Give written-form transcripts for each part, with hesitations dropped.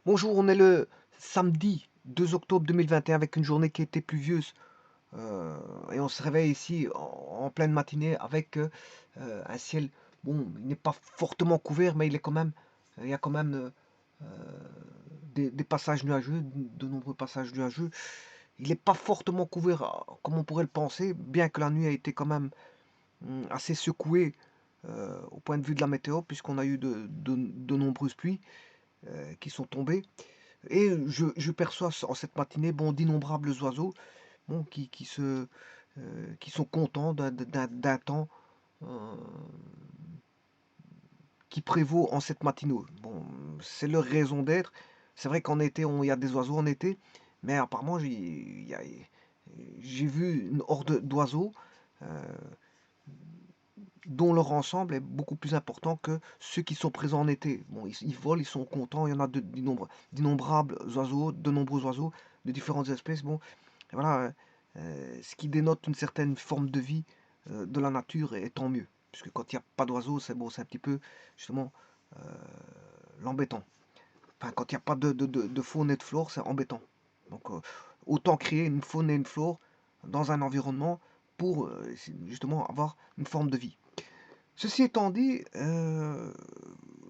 Bonjour, on est le samedi 2 octobre 2021 avec une journée qui était pluvieuse. Et on se réveille ici en pleine matinée avec un ciel, bon, il n'est pas fortement couvert, mais il y a quand même des passages nuageux, de nombreux passages nuageux. Il n'est pas fortement couvert comme on pourrait le penser, bien que la nuit a été quand même assez secouée au point de vue de la météo, puisqu'on a eu de nombreuses pluies qui sont tombées. Et je perçois en cette matinée, bon, d'innombrables oiseaux, bon, qui sont contents d'un temps euh, qui prévaut en cette matinée. Bon, c'est leur raison d'être. C'est vrai qu'en été, il y a des oiseaux en été, mais apparemment, j'ai vu une horde d'oiseaux euh, dont leur ensemble est beaucoup plus important que ceux qui sont présents en été. Bon, ils volent, ils sont contents, il y en a d'innombrables oiseaux, de nombreux oiseaux de différentes espèces. Bon, et voilà, ce qui dénote une certaine forme de vie de la nature, et tant mieux. Puisque quand il n'y a pas d'oiseaux, c'est bon, c'est un petit peu justement euh, l'embêtant. Enfin, quand il n'y a pas de faune et de flore, c'est embêtant. Donc, autant créer une faune et une flore dans un environnement pour justement avoir une forme de vie. Ceci étant dit, je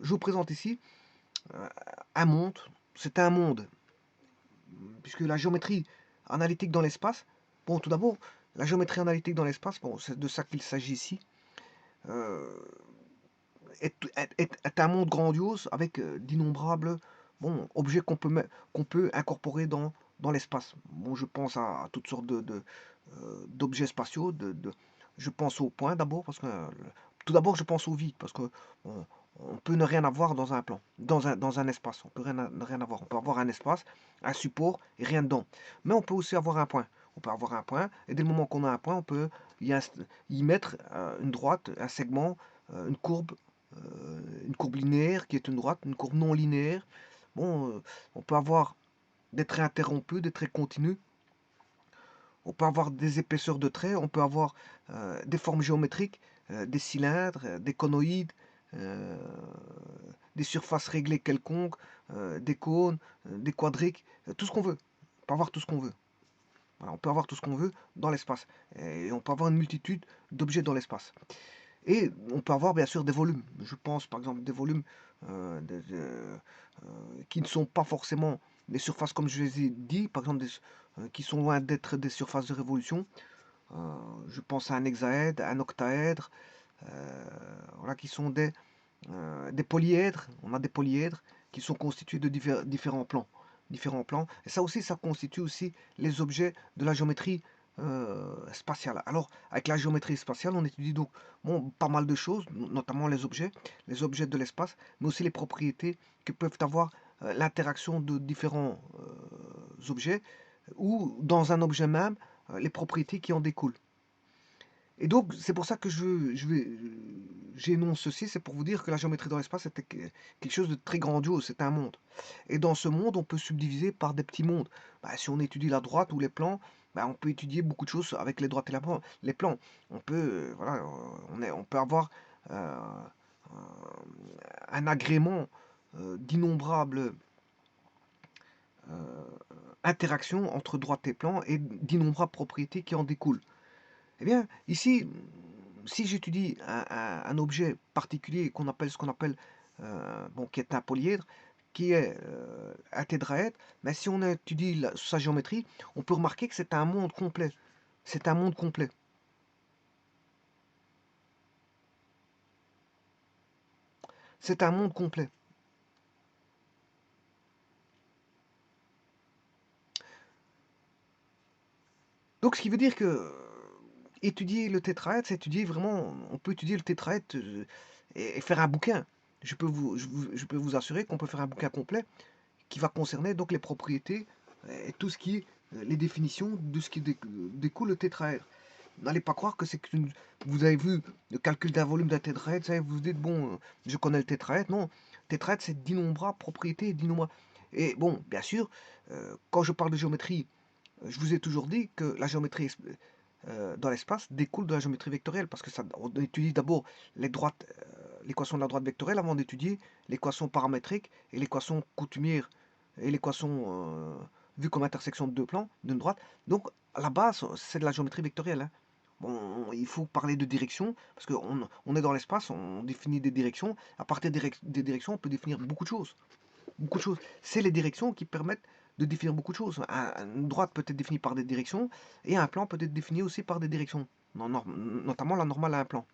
vous présente ici euh, un monde. C'est un monde, puisque la géométrie analytique dans l'espace, bon, tout d'abord, la géométrie analytique dans l'espace, bon, c'est de ça qu'il s'agit ici, euh, est un monde grandiose avec d'innombrables bon, objets qu'on peut incorporer dans l'espace. Bon, je pense à toutes sortes d'objets spatiaux. Je pense au point d'abord, parce que tout d'abord, je pense au vide, parce que on peut ne rien avoir dans un plan, dans un espace. On peut ne rien avoir. On peut avoir un espace, un support et rien dedans. Mais on peut aussi avoir un point. On peut avoir un point, et dès le moment qu'on a un point, on peut y mettre une droite, un segment, une courbe linéaire qui est une droite, une courbe non linéaire. Bon, on peut avoir des traits interrompus, des traits continus. On peut avoir des épaisseurs de traits, on peut avoir des formes géométriques, des cylindres, des conoïdes, euh, des surfaces réglées quelconques, des cônes, des quadriques, tout ce qu'on veut. On peut avoir tout ce qu'on veut. Voilà, on peut avoir tout ce qu'on veut dans l'espace. Et on peut avoir une multitude d'objets dans l'espace. Et on peut avoir bien sûr des volumes. Je pense par exemple des volumes qui ne sont pas forcément des surfaces comme je les ai dit, par exemple qui sont loin d'être des surfaces de révolution. Je pense à un hexaèdre, un octaèdre, euh, voilà, qui sont des polyèdres. On a des polyèdres qui sont constitués de différents plans. Différents plans. Et ça aussi, ça constitue aussi les objets de la géométrie spatiale. Alors, avec la géométrie spatiale, on étudie donc bon, pas mal de choses, notamment les objets de l'espace, mais aussi les propriétés que peuvent avoir l'interaction de différents objets, ou dans un objet même, les propriétés qui en découlent. Et donc, c'est pour ça que j'énonce ceci, c'est pour vous dire que la géométrie dans l'espace, c'était quelque chose de très grandiose, c'est un monde. Et dans ce monde, on peut subdiviser par des petits mondes. Bah, si on étudie la droite ou les plans, bah, on peut étudier beaucoup de choses avec les droites et les plans. On peut, voilà, on peut avoir euh, un agrément d'innombrables euh, interactions entre droite et plan et d'innombrables propriétés qui en découlent. Eh bien, ici, si j'étudie un objet particulier ce qu'on appelle, bon, qui est un polyèdre, qui est un tétraèdre, mais si on étudie sa géométrie, on peut remarquer que c'est un monde complet. C'est un monde complet. C'est un monde complet. Donc, ce qui veut dire que étudier le tétraèdre, c'est étudier vraiment. On peut étudier le tétraèdre et faire un bouquin. Je peux vous assurer qu'on peut faire un bouquin complet qui va concerner donc les propriétés et tout ce qui est les définitions de ce qui découle le tétraèdre. N'allez pas croire que c'est qu'une. Vous avez vu le calcul d'un volume d'un tétraèdre, ça, vous vous dites, bon, je connais le tétraèdre. Non, tétraèdre, c'est d'innombrables propriétés, d'innombrables. Et bon, bien sûr, quand je parle de géométrie, je vous ai toujours dit que la géométrie dans l'espace découle de la géométrie vectorielle, parce que ça, on étudie d'abord l'équation de la droite vectorielle avant d'étudier l'équation paramétrique et l'équation coutumière et l'équation vue comme intersection de deux plans, d'une droite. Donc, à la base, c'est de la géométrie vectorielle, hein. Bon, il faut parler de direction, parce qu'on est dans l'espace, on définit des directions. À partir des directions, on peut définir beaucoup de choses. Beaucoup de choses. C'est les directions qui permettent de définir beaucoup de choses. Une droite peut être définie par des directions, et un plan peut être défini aussi par des directions, notamment la normale à un plan.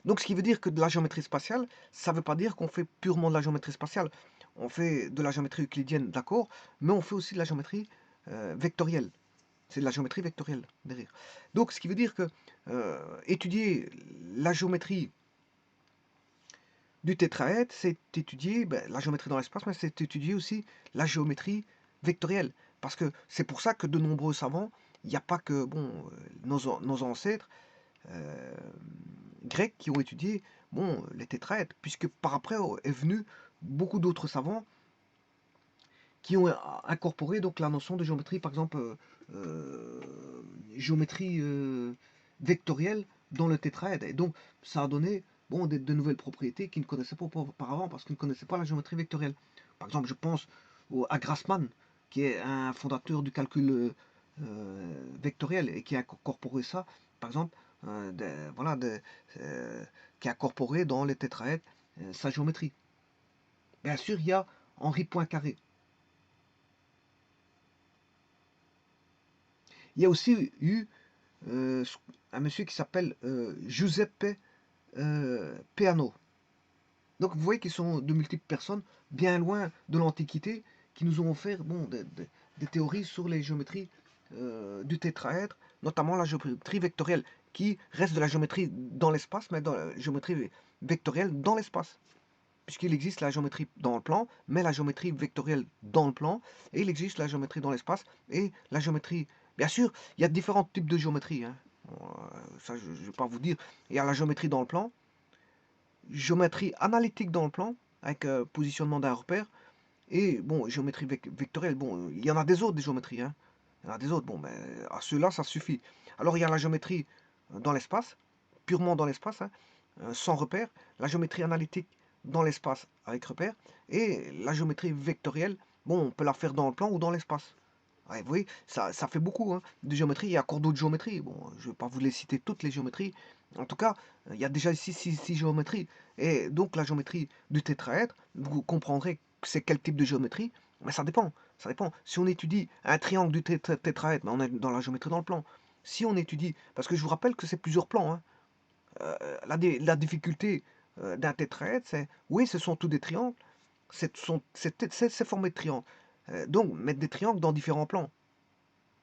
Donc, ce qui veut dire que de la géométrie spatiale, ça ne veut pas dire qu'on fait purement de la géométrie spatiale. On fait de la géométrie euclidienne, d'accord, mais on fait aussi de la géométrie vectorielle. C'est de la géométrie vectorielle derrière. Donc, ce qui veut dire que étudier la géométrie du tétraèdre, c'est étudier la géométrie dans l'espace, mais c'est étudier aussi la géométrie vectorielle. Parce que c'est pour ça que de nombreux savants, il n'y a pas que nos ancêtres grecs qui ont étudié les tétraèdres, puisque par après est venu beaucoup d'autres savants qui ont incorporé donc la notion de géométrie, par exemple géométrie vectorielle dans le tétraèdre. Et donc ça a donné de nouvelles propriétés qu'ils ne connaissaient pas auparavant, parce qu'ils ne connaissaient pas la géométrie vectorielle. Par exemple, je pense à Grassmann, qui est un fondateur du calcul vectoriel et qui a incorporé ça, par exemple, qui a incorporé dans les tétraèdres sa géométrie. Bien sûr, il y a Henri Poincaré. Il y a aussi eu un monsieur qui s'appelle Giuseppe Peano. Donc vous voyez qu'ils sont de multiples personnes, bien loin de l'Antiquité, qui nous ont offert des théories sur les géométries du tétraèdre, notamment la géométrie vectorielle, qui reste de la géométrie dans l'espace, mais dans la géométrie vectorielle dans l'espace. Puisqu'il existe la géométrie dans le plan, mais la géométrie vectorielle dans le plan, et il existe la géométrie dans l'espace, et la géométrie... Bien sûr, il y a différents types de géométrie, hein. Bon, ça, je ne vais pas vous dire. Il y a la géométrie dans le plan, géométrie analytique dans le plan, avec positionnement d'un repère, et géométrie vectorielle. Bon, il y en a des autres, des géométries, hein. Il y en a des autres, à ceux-là, ça suffit. Alors, il y a la géométrie dans l'espace, purement dans l'espace, hein, sans repère, la géométrie analytique dans l'espace avec repère, et la géométrie vectorielle, on peut la faire dans le plan ou dans l'espace. Ouais, vous voyez, ça fait beaucoup hein, de géométrie. Il y a encore d'autres géométries. Bon, je ne vais pas vous les citer toutes les géométries. En tout cas, il y a déjà ici six géométries. Et donc la géométrie du tétraèdre, vous comprendrez que c'est quel type de géométrie. Mais ça dépend. Ça dépend. Si on étudie un triangle du tétraèdre, on est dans la géométrie dans le plan. Si on étudie, parce que je vous rappelle que c'est plusieurs plans, hein. La difficulté d'un tétraèdre, c'est, oui, ce sont tous des triangles, c'est formé de triangles. Donc, mettre des triangles dans différents plans.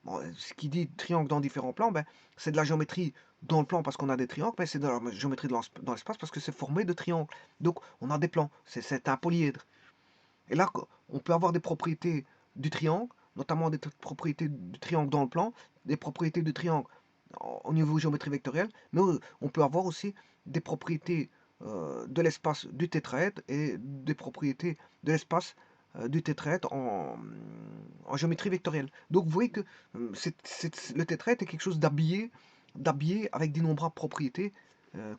Bon, ce qui dit triangle dans différents plans, c'est de la géométrie dans le plan parce qu'on a des triangles, mais c'est de la géométrie dans l'espace parce que c'est formé de triangles. Donc, on a des plans. C'est un polyèdre. Et là, on peut avoir des propriétés du triangle, notamment des propriétés du triangle dans le plan, des propriétés du triangle au niveau géométrie vectorielle, mais on peut avoir aussi des propriétés de l'espace du tétraèdre et des propriétés de l'espace du tétraèdre en géométrie vectorielle. Donc vous voyez que le tétraèdre est quelque chose d'habillé avec d'innombrables propriétés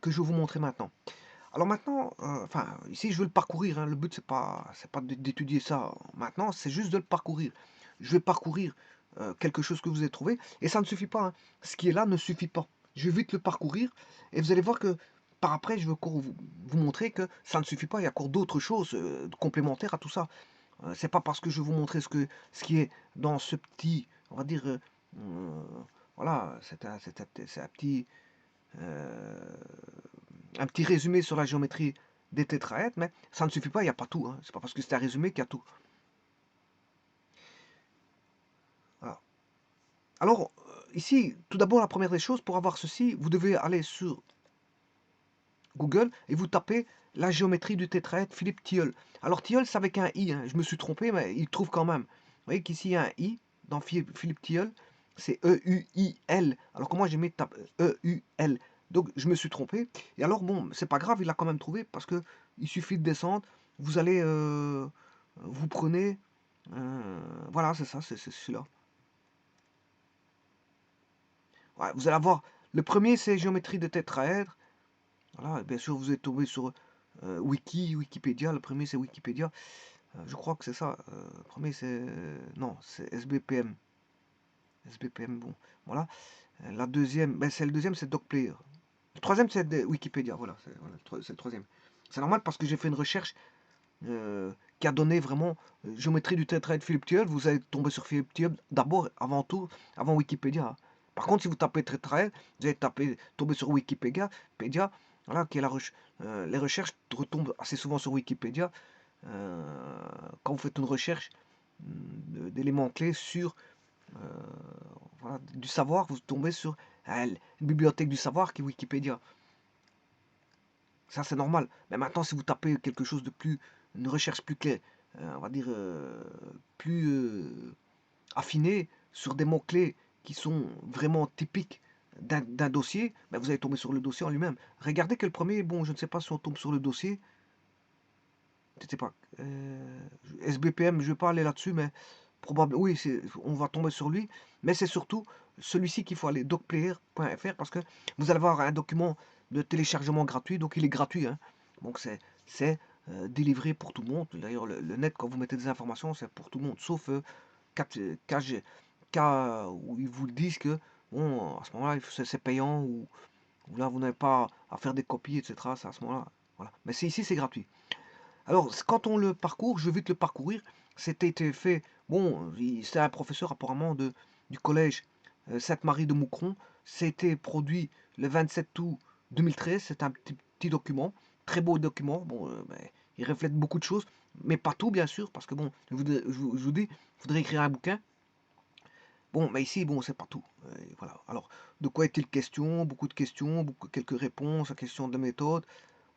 que je vais vous montrer maintenant. Alors maintenant, ici je veux le parcourir, hein. Le but c'est pas d'étudier ça maintenant, c'est juste de le parcourir. Je vais parcourir quelque chose que vous avez trouvé, et ça ne suffit pas, hein. Ce qui est là ne suffit pas. Je vais vite le parcourir, et vous allez voir que par après, je vais encore vous montrer que ça ne suffit pas, il y a encore d'autres choses complémentaires à tout ça. C'est pas parce que je vais vous montrer ce qui est dans ce petit, on va dire, voilà, c'est euh, un petit résumé sur la géométrie des tétraèdres, mais ça ne suffit pas, il n'y a pas tout, hein. C'est pas parce que c'est un résumé qu'il y a tout. Voilà. Alors, ici, tout d'abord, la première des choses, pour avoir ceci, vous devez aller sur Google et vous tapez la géométrie du tétraèdre Philippe Tilleul. Alors, Tilleul, c'est avec un I, hein. Je me suis trompé, mais il trouve quand même. Vous voyez qu'ici, il y a un I dans Philippe Tilleul, c'est E-U-I-L. Alors que moi, j'ai mis E-U-L. Donc, je me suis trompé. Et alors, c'est pas grave, il l'a quand même trouvé parce que il suffit de descendre. Vous allez, vous prenez, voilà, c'est ça, c'est celui-là. Ouais, vous allez avoir, le premier, c'est géométrie de tétraèdre. Voilà, bien sûr, vous êtes tombé sur Wikipédia. Le premier, c'est Wikipédia. Je crois que c'est ça. Le premier, c'est... non, c'est SBPM. SBPM, bon, voilà. La deuxième, ben, c'est le deuxième, c'est DocPlayer. Le troisième, c'est Wikipédia. C'est le troisième. C'est normal parce que j'ai fait une recherche qui a donné vraiment géométrie du tétraèdre Philippe Thiel. Vous allez tomber sur Philippe Thiel d'abord, avant tout, avant Wikipédia. Par contre, si vous tapez tétraèdre, vous allez tomber sur Wikipédia. Voilà, qui est les recherches retombent assez souvent sur Wikipédia. Quand vous faites une recherche d'éléments clés sur voilà, du savoir, vous tombez sur une bibliothèque du savoir qui est Wikipédia. Ça, c'est normal. Mais maintenant, si vous tapez quelque chose de plus, une recherche plus claire, on va dire plus affinée sur des mots-clés qui sont vraiment typiques d'un dossier, ben vous allez tomber sur le dossier en lui-même. Regardez que le premier, bon, je ne sais pas si on tombe sur le dossier, je ne sais pas, SBPM, je ne vais pas aller là-dessus, mais probablement, oui, on va tomber sur lui, mais c'est surtout celui-ci qu'il faut aller, docplayer.fr, parce que vous allez avoir un document de téléchargement gratuit, donc il est gratuit, hein. Donc c'est délivré pour tout le monde. D'ailleurs, le net, quand vous mettez des informations, c'est pour tout le monde, sauf cas où ils vous disent que, bon, à ce moment-là, c'est payant, ou là, vous n'avez pas à faire des copies, etc. C'est à ce moment-là. Voilà. Mais ici, c'est gratuit. Alors, quand on le parcourt, je vais vite le parcourir. C'était été fait, bon, c'est un professeur apparemment du collège Sainte-Marie de Moucron. C'était produit le 27 août 2013. C'est un petit document, très beau document. Bon, ben, il reflète beaucoup de choses, mais pas tout, bien sûr, parce que bon, je vous dis, il faudrait écrire un bouquin. Bon, mais ici, bon, c'est pas tout. Voilà. Alors, de quoi est-il question? Beaucoup de questions, quelques réponses, questions de méthode.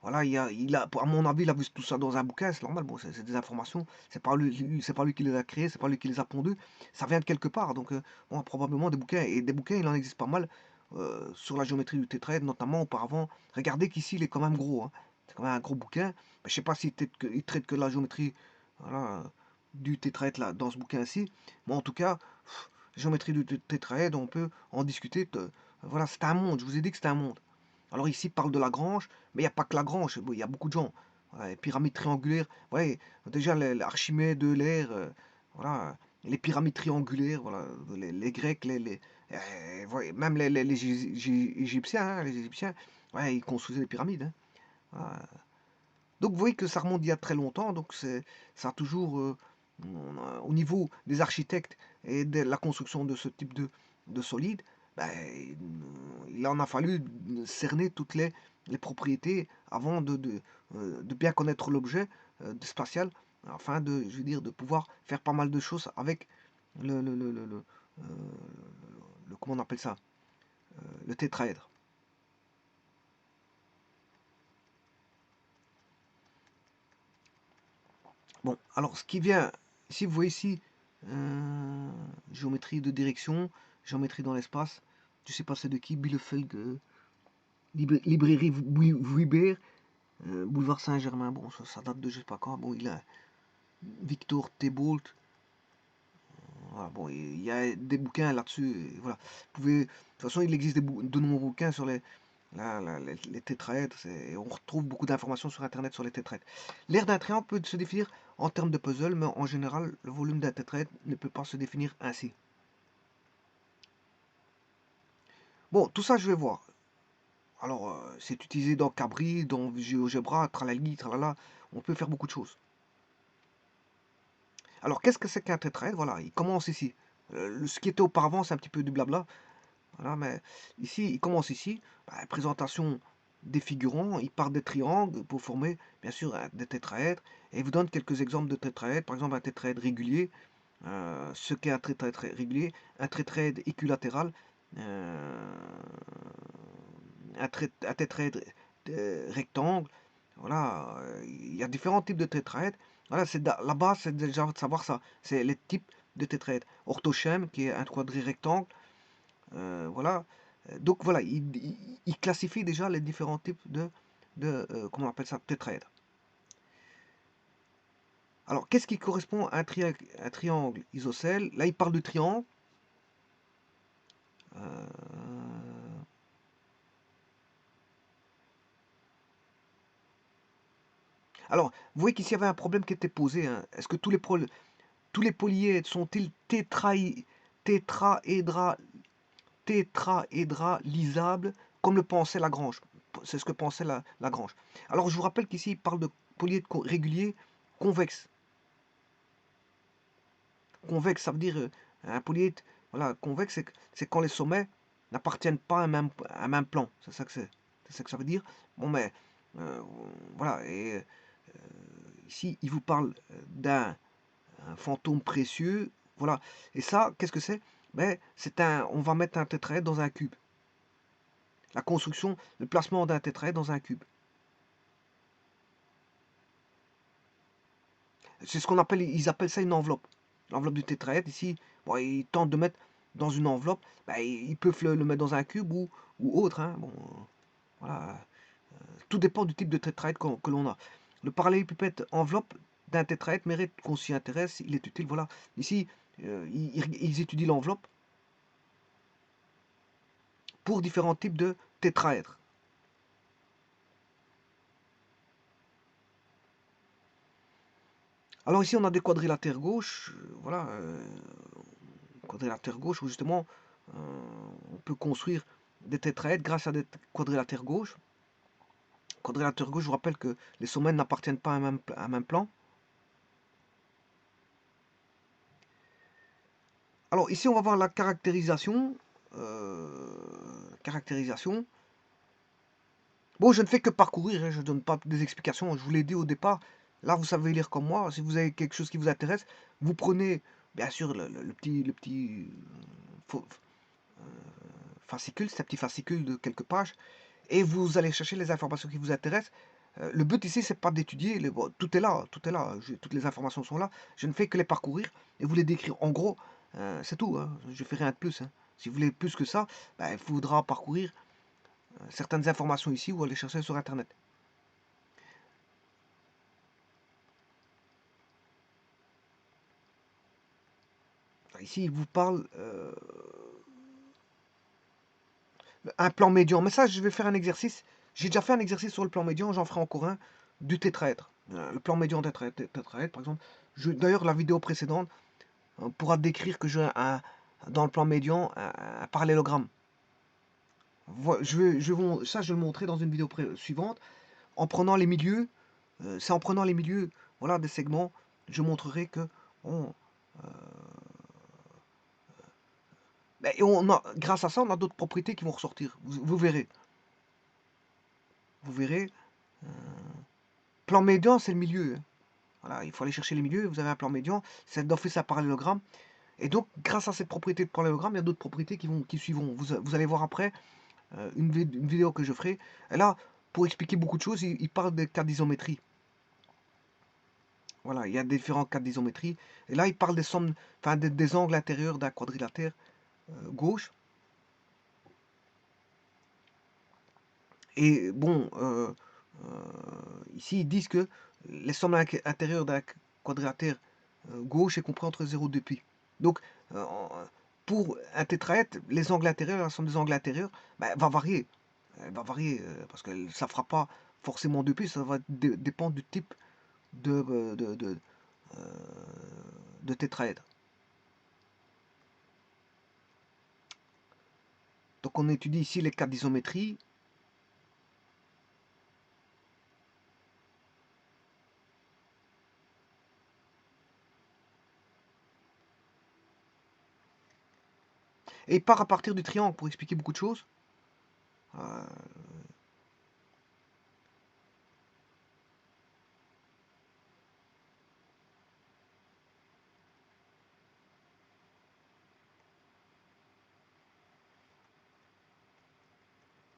Voilà, à mon avis, il a vu tout ça dans un bouquin, c'est normal, bon, c'est des informations, c'est pas lui qui les a créées, c'est pas lui qui les a pondues, ça vient de quelque part, donc bon, probablement des bouquins, et des bouquins, il en existe pas mal sur la géométrie du tétraèdre, notamment auparavant. Regardez qu'ici, il est quand même gros, hein. C'est quand même un gros bouquin. Je sais pas s'il il traite que la géométrie, voilà, du tétraèdre là, dans ce bouquin-ci, mais en tout cas, géométrie du tétraèdre, on peut en discuter. Voilà, c'est un monde, je vous ai dit que c'était un monde. Alors ici, il parle de Lagrange, mais il n'y a pas que Lagrange, bon, il y a beaucoup de gens. Voilà, les pyramides triangulaires, ouais, déjà l'Archimède, Euler, voilà, les pyramides triangulaires, voilà, les Grecs, ouais, même les Égyptiens, hein, les Égyptiens, ouais, ils construisaient les pyramides, hein. Voilà. Donc vous voyez que ça remonte d'il y a très longtemps, donc ça a toujours, au niveau des architectes et de la construction de ce type de solide, ben, il en a fallu cerner toutes les propriétés avant de bien connaître l'objet spatial, afin de, je veux dire, de pouvoir faire pas mal de choses avec le, le, le, le, le, euh, comment on appelle ça, le tétraèdre. Bon, alors ce qui vient, si vous voyez ici, géométrie de direction, géométrie dans l'espace, je sais pas c'est de qui, Bielefeld, librairie Vuibert, boulevard Saint-Germain, bon ça date de je sais pas quand, bon il a Victor Thibault, voilà, bon il y a des bouquins là-dessus, voilà. Vous pouvez, de toute façon il existe de nombreux bouquins sur les tétraèdres, et on retrouve beaucoup d'informations sur internet sur les tétraèdres. L'aire d'un triangle peut se définir en termes de puzzle, mais en général le volume d'un tétraèdre ne peut pas se définir ainsi. Bon, tout ça je vais voir. Alors, c'est utilisé dans Cabri, dans GeoGebra, tralali, tralala, on peut faire beaucoup de choses. Alors, qu'est-ce que c'est qu'un tétraèdre? Voilà, il commence ici. Ce qui était auparavant, c'est un petit peu du blabla. Voilà, mais ici, il commence ici. Bah, présentation des figurants, il part des triangles pour former, bien sûr, des tétraèdres. Et il vous donne quelques exemples de tétraèdres. Par exemple, un tétraèdre régulier. Ce qu'est un tétraèdre régulier. Un tétraèdre équilatéral. Euh, un tétraèdre rectangle. Voilà, il y a différents types de tétraèdres. Voilà, la base, c'est déjà de savoir ça. C'est les types de tétraèdres. Orthoschème, qui est un quadrille rectangle. Voilà. Donc voilà, il classifie déjà les différents types comment on appelle ça, tétraèdres. Alors, qu'est-ce qui correspond à un triangle isocèle? Là, il parle du triangle. Euh, Alors, vous voyez qu'ici, il y avait un problème qui était posé, hein. Est-ce que tous les polyèdres sont-ils tétraédra, tétraédralisables, comme le pensait Lagrange? C'est ce que pensait Lagrange. Alors, je vous rappelle qu'ici, il parle de polyèdres réguliers convexes. Convexe, ça veut dire un polyèdre, voilà, convexe, c'est quand les sommets n'appartiennent pas à un même plan. C'est ça que ça veut dire. Bon, mais euh, voilà. Et ici, il vous parle d'un fantôme précieux, voilà. Et ça, qu'est-ce que c'est? Ben, on va mettre un tétraèdre dans un cube. La construction, le placement d'un tétraèdre dans un cube. C'est ce qu'on appelle, ils appellent ça une enveloppe. L'enveloppe du tétraèdre, ici, bon, ils tentent de mettre dans une enveloppe, ben, ils peuvent le mettre dans un cube ou autre, hein. Bon, voilà. Tout dépend du type de tétraèdre que l'on a. Le parallélépipède enveloppe d'un tétraèdre mérite qu'on s'y intéresse, il est utile, voilà. Ici, ils étudient l'enveloppe pour différents types de tétraèdres. Alors ici, on a des quadrilatères gauches, voilà, quadrilatère gauche où justement on peut construire des tétraèdres grâce à des quadrilatères gauches. Quadrilatère gauche, je vous rappelle que les sommets n'appartiennent pas à un même plan. Alors ici, on va voir la caractérisation. Caractérisation. Bon, je ne fais que parcourir, hein, je ne donne pas des explications. Je vous l'ai dit au départ. Là, vous savez lire comme moi. Si vous avez quelque chose qui vous intéresse, vous prenez, bien sûr, le petit fascicule, c'est un petit fascicule de quelques pages, et vous allez chercher les informations qui vous intéressent. Le but ici, c'est pas d'étudier, bon, tout est là, toutes les informations sont là. Je ne fais que les parcourir et vous les décrire. En gros, c'est tout, hein, je fais rien de plus, hein. Si vous voulez plus que ça, ben, il faudra parcourir certaines informations ici ou aller chercher sur Internet. Ici, il vous parle un plan médian. Mais ça, je vais faire un exercice. J'ai déjà fait un exercice sur le plan médian, j'en ferai encore un du tétraèdre. Le plan médian tétraèdre, par exemple. D'ailleurs, la vidéo précédente pourra décrire que j'ai dans le plan médian un parallélogramme. Ça, je vais le montrer dans une vidéo suivante. En prenant les milieux, c'est en prenant les milieux, voilà, des segments, je montrerai que et grâce à ça, on a d'autres propriétés qui vont ressortir. Vous verrez. Vous verrez. Plan médian, c'est le milieu, hein. Voilà, il faut aller chercher les milieux. Vous avez un plan médian, c'est d'office un parallélogramme. Et donc, grâce à cette propriété de parallélogramme, il y a d'autres propriétés qui suivront. Vous allez voir après une vidéo que je ferai. Et là, pour expliquer beaucoup de choses, il parle des cas d'isométrie. Voilà, il y a différents cas d'isométrie. Et là, il parle des sommes, enfin des angles intérieurs d'un quadrilatère gauche. Et bon, ici, ils disent que les sommes intérieures d'un quadrilatère gauche est compris entre 0 et 2 pi. Donc, euh, pour un tétraèdre, les angles intérieurs, la somme des angles intérieurs, ben, va varier. Elle va varier parce que ça ne fera pas forcément 2 pi, ça va dépendre du type euh, de tétraèdre. Donc, on étudie ici les cas d'isométrie. Et il part à partir du triangle pour expliquer beaucoup de choses. Euh,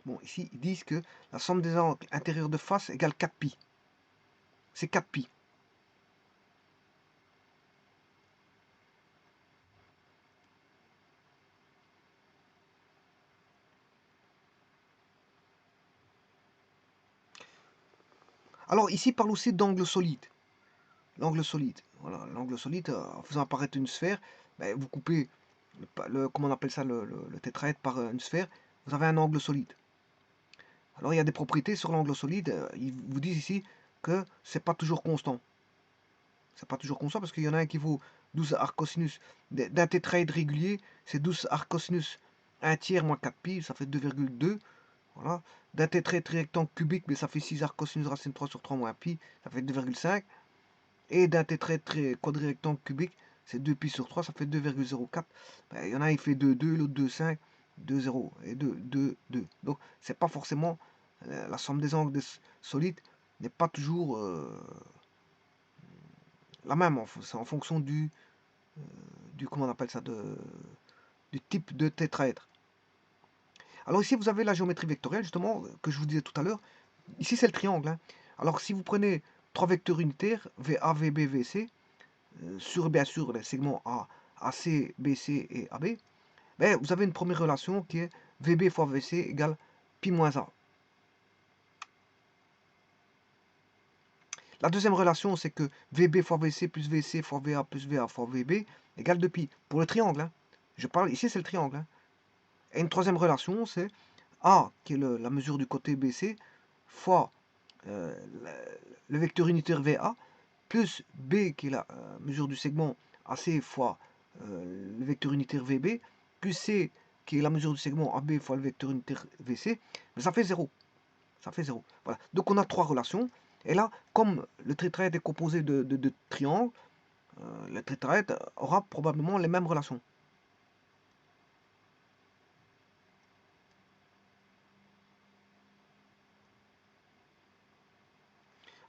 bon, ici, ils disent que la somme des angles intérieurs de face égale 4 pi. C'est 4 pi. Alors ici, il parle aussi d'angle solide. L'angle solide. Voilà, l'angle solide, en faisant apparaître une sphère, ben, vous coupez comment on appelle ça, le tétraèdre par une sphère, vous avez un angle solide. Alors il y a des propriétés sur l'angle solide. Ils vous disent ici que c'est pas toujours constant. C'est pas toujours constant parce qu'il y en a un qui vaut 12 arcs cosinus d'un tétraèdre régulier, c'est 12 arcs cosinus 1 tiers moins 4 pi, ça fait 2,2. Voilà. D'un tétraèdre rectangle cubique, mais ça fait 6 arcs cosinus racine 3 sur 3 moins pi, ça fait 2,5. Et d'un tétraèdre quadrirectangle cubique, c'est 2 pi sur 3, ça fait 2,04. Ben, il y en a un, il fait 2,2, l'autre 2,5, 2,0 et 2, 2, 2. Donc, c'est pas forcément la somme des angles solides n'est pas toujours la même. C'est en fonction comment on appelle ça, du type de tétraèdre. Alors ici, vous avez la géométrie vectorielle, justement, que je vous disais tout à l'heure. Ici, c'est le triangle. Hein. Alors, si vous prenez trois vecteurs unitaires, VA, VB, VC, sur, bien sûr, les segments A, AC, BC et AB, ben, vous avez une première relation qui est VB fois VC égale pi moins A. La deuxième relation, c'est que VB fois VC plus VC fois VA plus VA fois VB égale 2pi. Pour le triangle. Hein. Je parle, ici, c'est le triangle. Hein. Et une troisième relation, c'est A, qui est la mesure du côté BC, fois le vecteur unitaire VA, plus B, qui est la mesure du segment AC fois le vecteur unitaire VB, plus C, qui est la mesure du segment AB fois le vecteur unitaire VC, mais ça fait 0. Ça fait 0. Voilà. Donc on a trois relations. Et là, comme le tétraèdre est composé de triangles, le tétraèdre aura probablement les mêmes relations.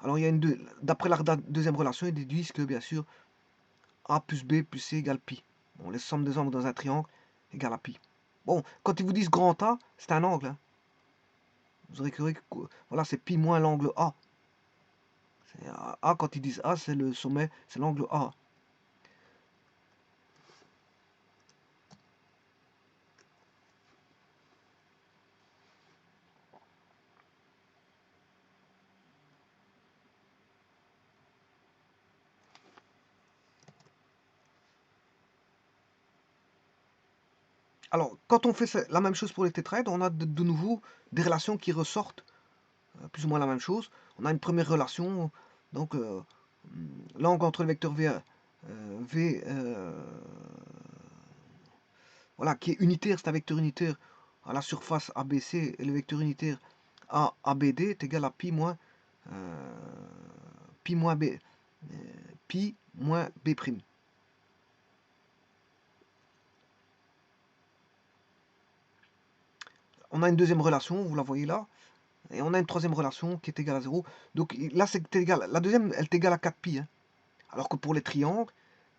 Alors, d'après la deuxième relation, ils déduisent que, bien sûr, A plus B plus C égale pi. Bon, les sommes des angles dans un triangle égale à pi. Bon, quand ils vous disent grand A, c'est un angle. Hein. Vous aurez cru que, voilà, c'est pi moins l'angle A. A, quand ils disent A, c'est le sommet, c'est l'angle A. Alors, quand on fait la même chose pour les tétraèdres, on a de nouveau des relations qui ressortent plus ou moins la même chose. On a une première relation, donc l'angle entre le vecteur V, voilà, qui est unitaire, c'est un vecteur unitaire à la surface ABC, et le vecteur unitaire ABD est égal à pi moins B, pi moins B'. On a une deuxième relation, vous la voyez là, et on a une troisième relation qui est égale à 0. Donc là, c'est égal, la deuxième, elle est égale à 4 pi. Hein. Alors que pour les triangles,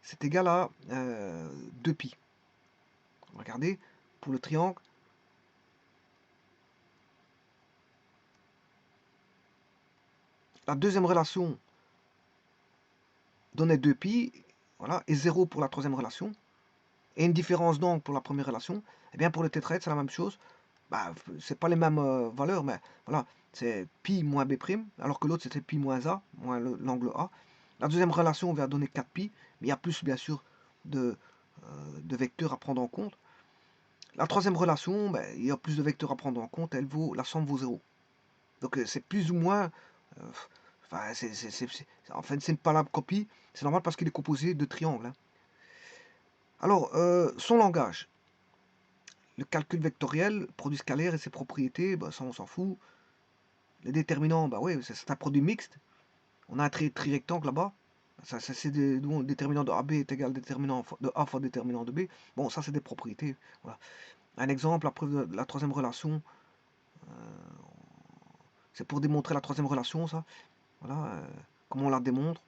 c'est égal à 2 pi. Regardez, pour le triangle, la deuxième relation donnait 2 pi, voilà, et 0 pour la troisième relation, et une différence d'angle pour la première relation. Et bien pour le tétraèdre, c'est la même chose. Bah, c'est pas les mêmes valeurs, mais voilà, c'est pi moins b', alors que l'autre c'était pi moins a, moins l'angle a. La deuxième relation va donner 4 pi, mais il y a plus bien sûr de vecteurs à prendre en compte. La troisième relation, ben, il y a plus de vecteurs à prendre en compte, la somme vaut 0. Donc c'est plus ou moins, enfin, en fait c'est une palable copie, c'est normal parce qu'il est composé de triangles. Hein. Alors, son langage, le calcul vectoriel, produit scalaire et ses propriétés, bah, ça on s'en fout. Les déterminants, bah oui, c'est un produit mixte. On a un tri-rectangle là-bas. Ça, c'est des déterminant de AB est égal à déterminant de A fois déterminant de B. Bon, ça c'est des propriétés. Voilà. Un exemple, la preuve de la troisième relation, c'est pour démontrer la troisième relation, ça. Voilà, comment on la démontre.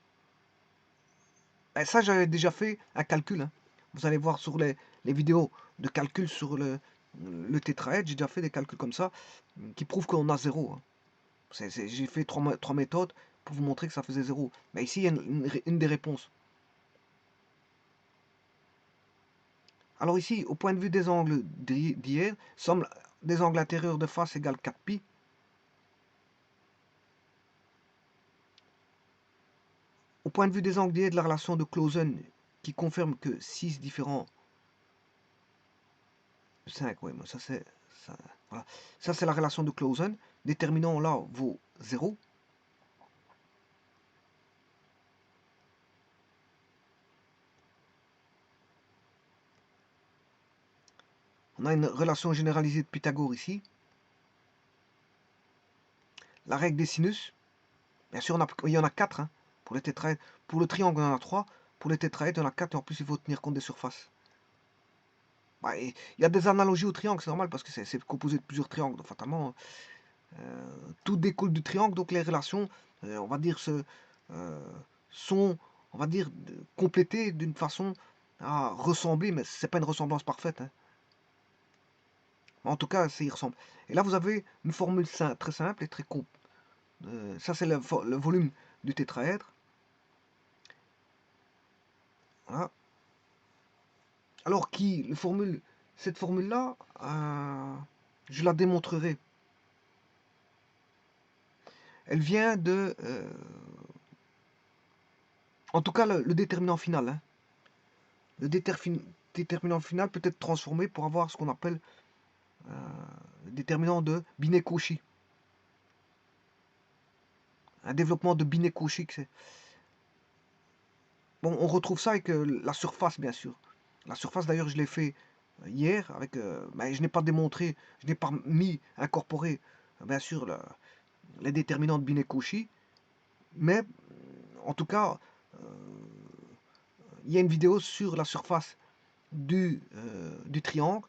Et ça, j'avais déjà fait un calcul. Hein. Vous allez voir sur les vidéos de calcul sur le tétraèdre, j'ai déjà fait des calculs comme ça qui prouvent qu'on a 0. Hein. J'ai fait trois méthodes pour vous montrer que ça faisait 0. Mais ici, il y a une des réponses. Alors ici, au point de vue des angles d'hier, somme des angles intérieurs de face égale 4pi. Au point de vue des angles d'hier de la relation de Clausen, qui confirme que 6 différents 5, oui, mais ça c'est ça, voilà. Ça c'est la relation de Clausen. Déterminant là vaut 0. On a une relation généralisée de Pythagore ici. La règle des sinus. Bien sûr, il y en a 4 hein, pour les tétraèdres. Pour le triangle, il y en a 3. Pour les tétraèdres, il y en a 4. Et en plus, il faut tenir compte des surfaces. Bah, il y a des analogies au triangle, c'est normal, parce que c'est composé de plusieurs triangles. Donc, fatalement, tout découle du triangle. Donc, les relations, on va dire, sont, on va dire, complétées d'une façon à ressembler. Mais c'est pas une ressemblance parfaite. Hein. En tout cas, ça y ressemble. Et là, vous avez une formule très simple et très courte. Ça, c'est le volume du tétraèdre. Voilà. Alors, cette formule-là, je la démontrerai. Elle vient de... en tout cas, le déterminant final. Hein. Le déterminant final peut être transformé pour avoir ce qu'on appelle le déterminant de Binet-Cauchy. Un développement de Binet-Cauchy. Bon, on retrouve ça avec la surface, bien sûr. La surface, d'ailleurs, je l'ai fait hier, avec, mais je n'ai pas démontré, je n'ai pas incorporé, bien sûr, les déterminants de Binet-Cauchy. Mais, en tout cas, il y a une vidéo sur la surface du triangle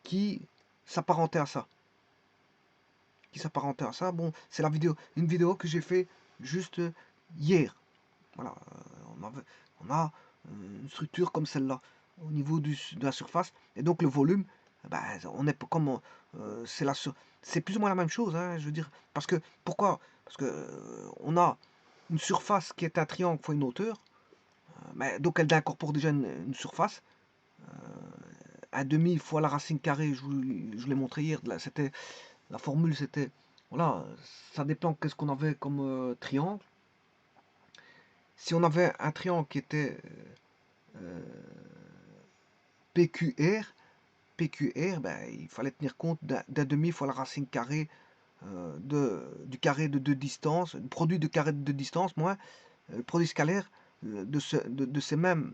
qui s'apparentait à ça. Bon, c'est une vidéo que j'ai fait juste hier. Voilà, on a une structure comme celle-là au niveau de la surface. Et donc le volume, ben, on est comme c'est plus ou moins la même chose, hein, je veux dire. Parce que pourquoi? Parce que on a une surface qui est un triangle fois une hauteur. Mais, donc elle incorpore déjà une surface. Un demi fois la racine carrée, je vous l'ai montré hier. C'était la formule, c'était voilà, ça dépend qu'est-ce qu'on avait comme triangle. Si on avait un triangle qui était PQR, ben, il fallait tenir compte d'un demi fois la racine carrée du carré de deux distances, le produit de carré de deux distances, moins le produit scalaire de ces mêmes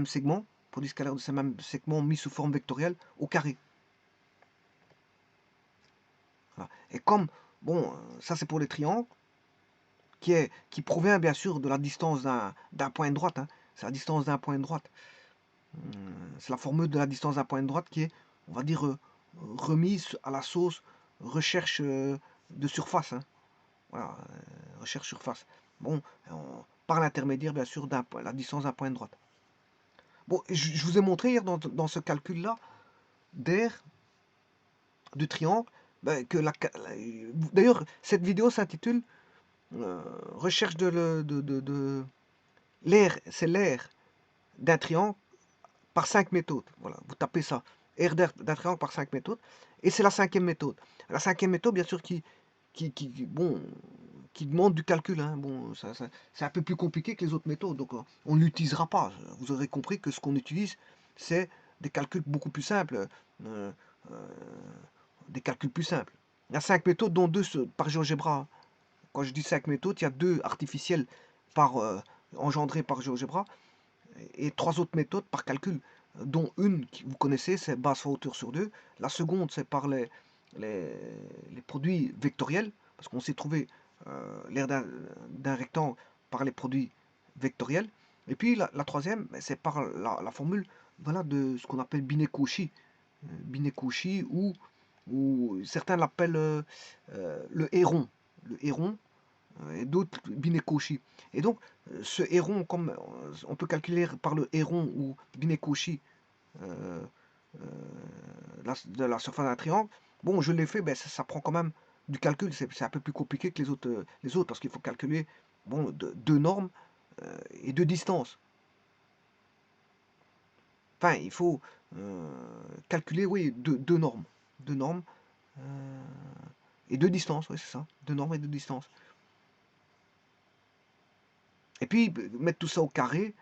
segments, produit scalaire de ces mêmes segments mis sous forme vectorielle au carré. Voilà. Et comme, bon, ça c'est pour les triangles, qui provient bien sûr de la distance d'un point de droite. Hein. C'est la distance d'un point de droite. C'est la formule de la distance d'un point de droite qui est, on va dire, remise à la sauce recherche de surface. Hein. Voilà, recherche surface. Bon, par l'intermédiaire, bien sûr, la distance d'un point de droite. Bon, je vous ai montré hier dans ce calcul-là d'air du triangle, ben, que d'ailleurs, cette vidéo s'intitule recherche de l'air, c'est l'air d'un triangle par 5 méthodes. Voilà, vous tapez ça, air d'un triangle par 5 méthodes, et c'est la 5e méthode. La 5e méthode, bien sûr, bon, qui demande du calcul. Hein. Bon, c'est un peu plus compliqué que les autres méthodes, donc on ne l'utilisera pas. Vous aurez compris que ce qu'on utilise, c'est des calculs beaucoup plus simples. Euh, euh, des calculs plus simples. Il y a 5 méthodes, dont 2 par GeoGebra. Quand je dis 5 méthodes, il y a 2 artificielles engendrées par GeoGebra et 3 autres méthodes par calcul, dont une que vous connaissez, c'est base fois hauteur sur 2. La seconde, c'est par les produits vectoriels, parce qu'on sait trouver l'aire d'un rectangle par les produits vectoriels. Et puis la troisième, ben, c'est par la formule voilà, de ce qu'on appelle Binet-Cauchy. Binet-Cauchy, ou certains l'appellent le héron. Le héron, et d'autres Binet-Cauchy. Et donc, ce héron, comme on peut calculer par le héron ou Binet-Cauchy de la surface d'un triangle, bon, je l'ai fait, ben, ça prend quand même du calcul. C'est un peu plus compliqué que les autres parce qu'il faut calculer bon, deux normes et deux distances. Enfin, il faut calculer, oui, deux normes. Deux normes et deux distances, oui, c'est ça. Deux normes et deux distances. Et puis, mettre tout ça au carré,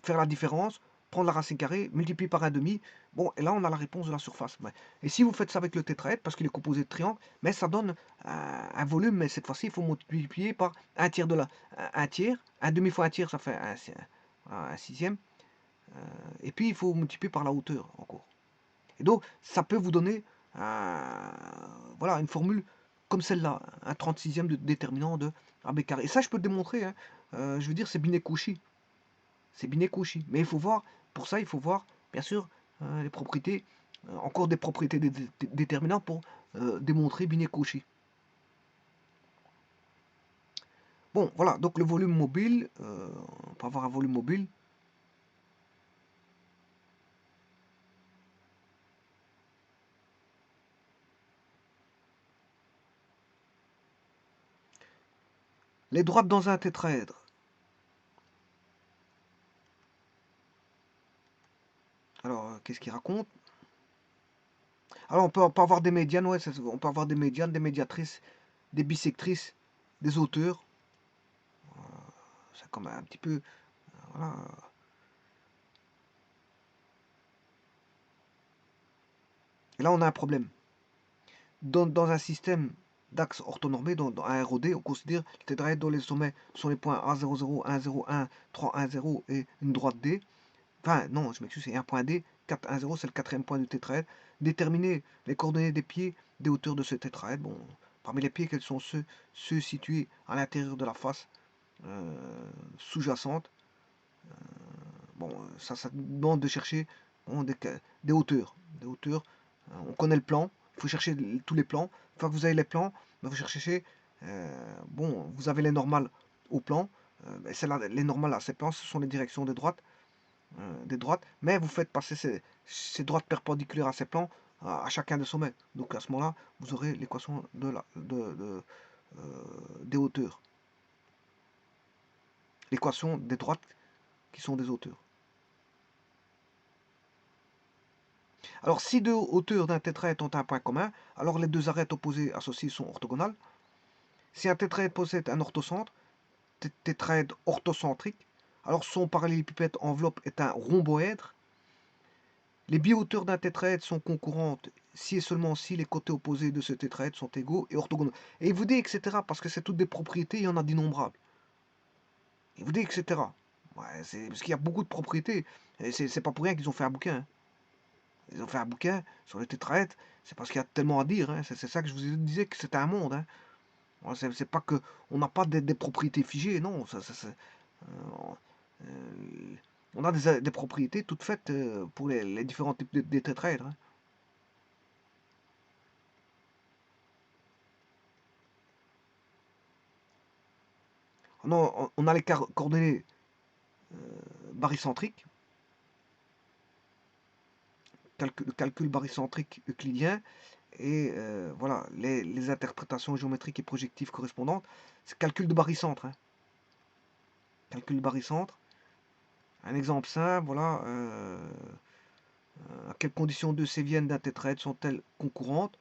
faire la différence, prendre la racine carrée, multiplier par un demi. Bon, et là, on a la réponse de la surface. Ouais. Et si vous faites ça avec le tétraèdre, parce qu'il est composé de triangles, mais ça donne un volume, mais cette fois-ci, il faut multiplier par un tiers un tiers, un demi fois un tiers, ça fait un sixième. Et puis, il faut multiplier par la hauteur, encore. Et donc, ça peut vous donner voilà, une formule comme celle-là, un 36e de déterminant de AB carré. Et ça, je peux le démontrer, hein. Je veux dire, c'est Binet-Cauchy. C'est Binet-Cauchy. Mais il faut voir, pour ça, il faut voir, bien sûr, les propriétés, encore des propriétés déterminantes pour démontrer Binet-Cauchy. Bon, voilà, donc le volume mobile, on peut avoir un volume mobile. Les droites dans un tétraèdre. Alors, qu'est-ce qu'il raconte? Alors, on peut avoir des médianes, ouais, on peut avoir des médianes, des médiatrices, des bisectrices, des auteurs. C'est comme un petit peu, voilà. Et là, on a un problème. Dans un système d'axes orthonormés, dans un ROD, on considère les tétraèdres dont les sommets sont les points A00, 101, 310 et une droite D. Enfin, non, je m'excuse, c'est un point D, 410, c'est le quatrième point du tétraèdre. Déterminer les coordonnées des pieds, des hauteurs de ce tétraèdre. Bon, parmi les pieds, quels sont ceux situés à l'intérieur de la face sous-jacente. Bon, ça demande de chercher bon, des hauteurs. Des hauteurs. On connaît le plan, il faut chercher tous les plans. Une fois que vous avez les plans, ben, vous cherchez, bon, vous avez les normales au plan. Les normales à ces plans, ce sont les directions des droites, mais vous faites passer ces droites perpendiculaires à ces plans à chacun des sommets. Donc à ce moment-là, vous aurez l'équation des hauteurs. L'équation des droites qui sont des hauteurs. Alors si deux hauteurs d'un tétraèdre ont un point commun, alors les deux arêtes opposées associées sont orthogonales. Si un tétraèdre possède un orthocentre, tétraèdre orthocentrique, alors son parallélépipède enveloppe est un rhomboèdre. Les bihauteurs d'un tétraèdre sont concurrentes si et seulement si les côtés opposés de ce tétraèdre sont égaux et orthogonaux. Et il vous dit etc. parce que c'est toutes des propriétés, il y en a d'innombrables. Il vous dit etc. Ouais, parce qu'il y a beaucoup de propriétés. Et c'est pas pour rien qu'ils ont fait un bouquin. Hein. Ils ont fait un bouquin sur les tétraèdres. C'est parce qu'il y a tellement à dire. Hein. C'est ça que je vous disais que c'était un monde. Hein. C'est pas que on n'a pas des propriétés figées, non. Euh, on a des propriétés toutes faites pour les différents types de tétraèdres. Hein. On a les coordonnées barycentriques, calcul barycentrique euclidien, et voilà, les interprétations géométriques et projectives correspondantes. C'est calcul de barycentre. Hein. Calcul de barycentre. Un exemple simple, voilà. À quelles conditions deux séviennes d'un tétraèdre sont-elles concurrentes?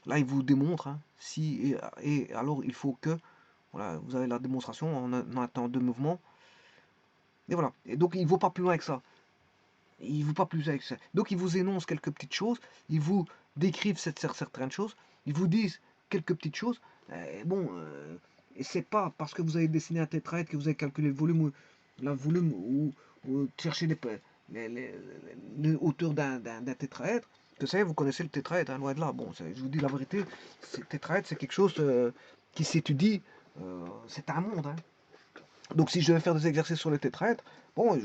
Là, il vous démontre hein, si et alors il faut que. Voilà, vous avez la démonstration en attendant deux mouvements. Et voilà. Et donc, il ne vaut pas plus loin que ça. Il ne vaut pas plus loin que ça. Donc, ils vous énoncent quelques petites choses. Ils vous décrivent certaines choses. Ils vous disent quelques petites choses. Bon, et c'est pas parce que vous avez dessiné un tétraèdre que vous avez calculé le volume ou cherché les hauteurs d'un tétraèdre. Que ça y est, vous connaissez le tétraèdre, hein, loin de là. Bon, je vous dis la vérité, tétraèdre, c'est quelque chose qui s'étudie. C'est un monde. Hein. Donc si je devais faire des exercices sur le tétraèdre, bon,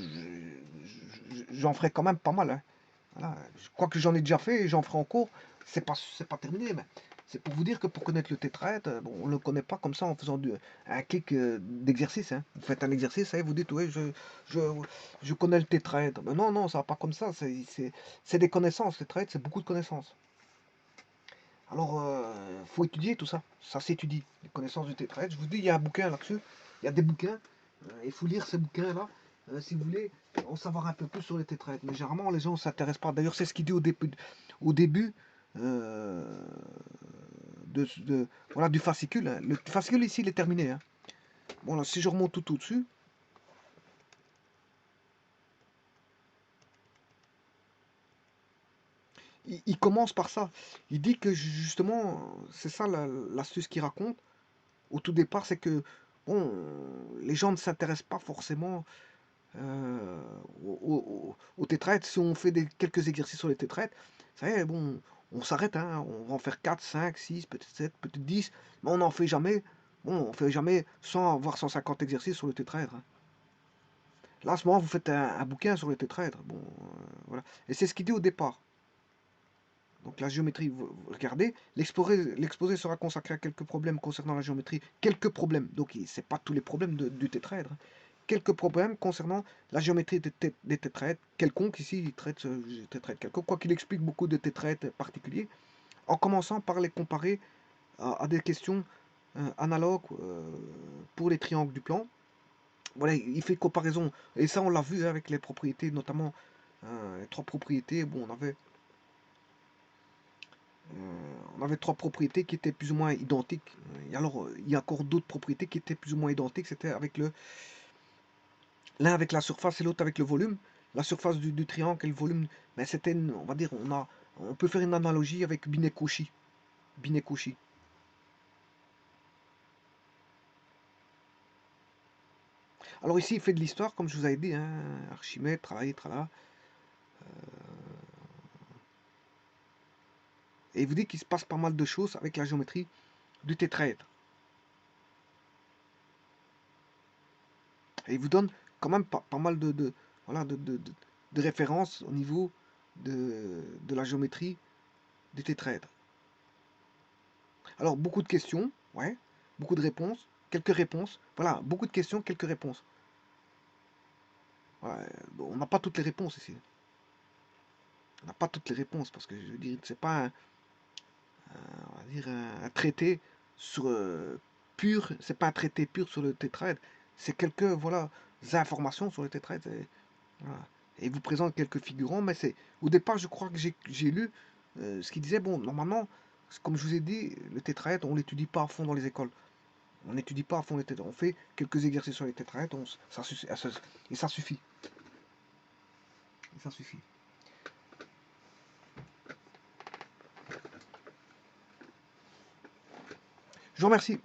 j'en ferai quand même pas mal. Hein. Voilà. Je crois que j'en ai déjà fait et j'en ferai en cours. C'est pas terminé, mais c'est pour vous dire que pour connaître le tétraèdre, bon, on ne le connaît pas comme ça en faisant un clic d'exercice. Hein. Vous faites un exercice et vous dites, oui, je, je connais le tétraèdre. Mais non, non, ça va pas comme ça. C'est des connaissances. Le tétraèdre, c'est beaucoup de connaissances. Alors, faut étudier tout ça. Ça s'étudie. Les connaissances du tétraèdre. Je vous dis, il y a un bouquin là-dessus. Il y a des bouquins. Il faut lire ces bouquins-là. Si vous voulez en savoir un peu plus sur les tétraèdres. Mais généralement, les gens ne s'intéressent pas. D'ailleurs, c'est ce qu'il dit au début euh, voilà, du fascicule. Hein. Le fascicule ici, il est terminé. Hein. Bon, là, si je remonte tout au-dessus, il commence par ça. Il dit que justement, c'est ça l'astuce qu'il raconte au tout départ, c'est que bon, les gens ne s'intéressent pas forcément. euh, au tétraèdre. Si on fait quelques exercices sur les tétraèdres, ça y est, bon, on s'arrête, hein, on va en faire 4, 5, 6, peut-être 7, peut-être 10, mais on n'en fait jamais. Bon, on fait jamais 100 voire 150 exercices sur le tétraèdre, hein. Là, à ce moment, vous faites un bouquin sur le tétraèdre. Bon, voilà. Et c'est ce qu'il dit au départ. Donc la géométrie, vous regardez, l'exposé sera consacré à quelques problèmes concernant la géométrie. Quelques problèmes. Donc c'est pas tous les problèmes du tétraèdre, hein. Quelques problèmes concernant la géométrie des tétraèdres. Quelconque, ici, il traite ce tétraèdre quelconque. Quoi qu'il explique beaucoup de tétraèdres particuliers, en commençant par les comparer à des questions analogues pour les triangles du plan. Voilà, il fait comparaison. Et ça, on l'a vu avec les propriétés, notamment les trois propriétés. Bon, on avait trois propriétés qui étaient plus ou moins identiques. Et alors, il y a encore d'autres propriétés qui étaient plus ou moins identiques. C'était avec l'un avec la surface et l'autre avec le volume. La surface du triangle et le volume, mais c'était, on va dire, on peut faire une analogie avec Binet-Cauchy. Binet-Cauchy. Alors ici, il fait de l'histoire, comme je vous avais dit, hein, Archimède, tralala, tralala. Et il vous dit qu'il se passe pas mal de choses avec la géométrie du tétraèdre. Et il vous donne quand même pas mal voilà, de références au niveau de la géométrie du tétraèdre. Alors, beaucoup de questions, ouais, beaucoup de réponses, quelques réponses. Voilà, beaucoup de questions, quelques réponses. Voilà, on n'a pas toutes les réponses ici. On n'a pas toutes les réponses parce que je veux dire, c'est pas on va dire un traité sur pur, c'est pas un traité pur sur le tétraèdre, c'est quelques voilà informations sur le tétraèdre. Voilà. Et il vous présente quelques figurants, mais c'est au départ, je crois que j'ai lu ce qui disait bon, normalement, comme je vous ai dit, le tétraèdre, on l'étudie pas à fond dans les écoles. On n'étudie pas à fond les tétraèdres. On fait quelques exercices sur les tétraèdres, et ça suffit. Et ça suffit. Je vous remercie.